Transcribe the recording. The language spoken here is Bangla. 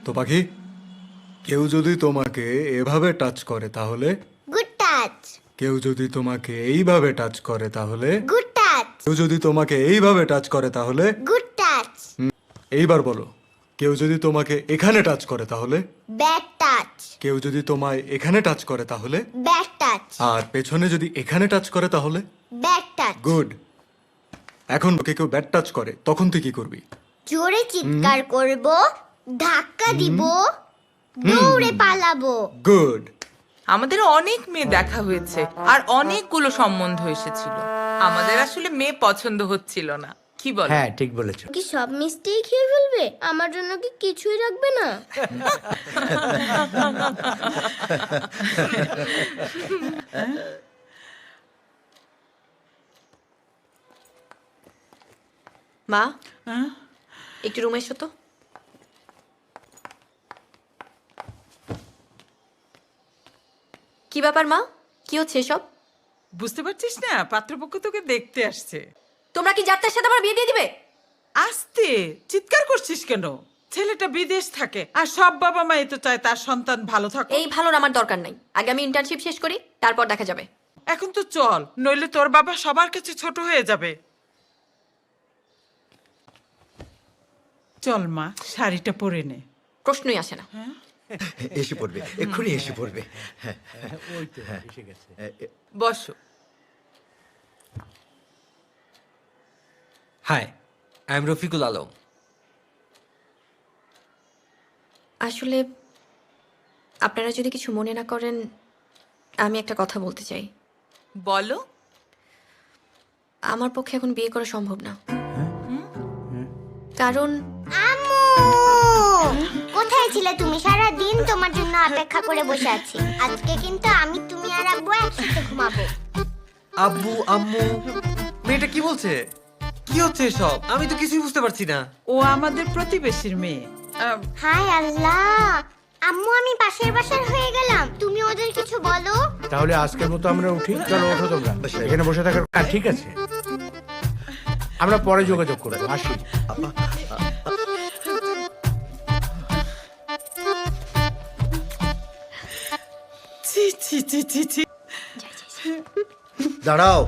তো পাখি, কেউ যদি তোমাকে এভাবে টাচ করে তাহলে? Good touch. কেউ যদি তোমাকে এইভাবে টাচ করে তাহলে? Good touch. কেউ যদি তোমাকে এইভাবে টাচ করে তাহলে? Good touch. এইবার বলো, কেউ যদি তোমাকে এখানে টাচ করে তাহলে? Bad touch. কেউ যদি তোমায় এখানে টাচ করে তাহলে? Bad touch. আর পেছনে যদি এখানে টাচ করে তাহলে? Bad touch. গুড। এখন ওকে কেউ ব্যাড টাচ করে তখন তুই কি করবি? জোরে চিৎকার করব, ধাক্কা দিব, দৌড়ে পালাবো। গুড। আমাদের অনেক মেয়ে দেখা হয়েছে আর অনেকগুলো সম্বন্ধ এসেছিল। আমাদের আসলে মেয়ে পছন্দ হচ্ছিল না, কি বল? হ্যাঁ ঠিক বলেছো। কি সব মিষ্টি খেয়ে ফেলবে? আমার জন্য কি কিছুই রাখবে না? মা, একটু রুমে এসো তো। কি ব্যাপার মা, কি হচ্ছে এসব? বুঝতে পারছিস না, পাত্রপক্ষ তোকে দেখতে আসছে। তোমরা কি যাত্রার সাথে আমার বিয়ে দিয়ে দিবে? আস্তে চিৎকার করছিস কেন? ছেলেটা বিদেশ থাকে আর সব বাবা মাই তো চায় তার সন্তান ভালো থাকুক। এই ভালোর আমার দরকার নাই, আগে আমি ইন্টার্নশিপ শেষ করি, তারপর দেখা যাবে। এখন তো চল, নইলে তোর বাবা সবার কাছে ছোট হয়ে যাবে। চল মা, শাড়িটা পরে নে। প্রশ্নই আসে না। এসে পড়বে, এক্ষুনি এসে পড়বে। বসো। Hi, I am Rafiqul Alam. আসলে আপনারা যদি কিছু মনে না করেন, আমি একটা কথা বলতে চাই। বলো। আমার পক্ষে এখন বিয়ে করা সম্ভব না, কারণ আম্মু, কোথায় ছিলে তুমি? সারা দিন তোমার জন্য অপেক্ষা করে বসে আছি। আজকে কিন্তু আমি, তুমি আর আব্বু একসাথে ঘুমাবো। আব্বু আম্মু, মেয়েটা কি বলছে? কি হচ্ছে এসব? আমি তো কিছুই বুঝতে পারছি না। ও আমাদের প্রতিবেশীর মেয়ে। হায় আল্লাহ, আম্মু আমি পাশের বাসার হয়ে গেলাম। তুমি ওদের কিছু বলো। তাহলে আজকের মতো আমরা উঠি। চলো ওঠো তোমরা, এখানে বসে থাকার। হ্যাঁ ঠিক আছে, আমরা পরে যোগাযোগ করবো। আসি। ছি ছি ছি ছি ছি। দাঁড়াও।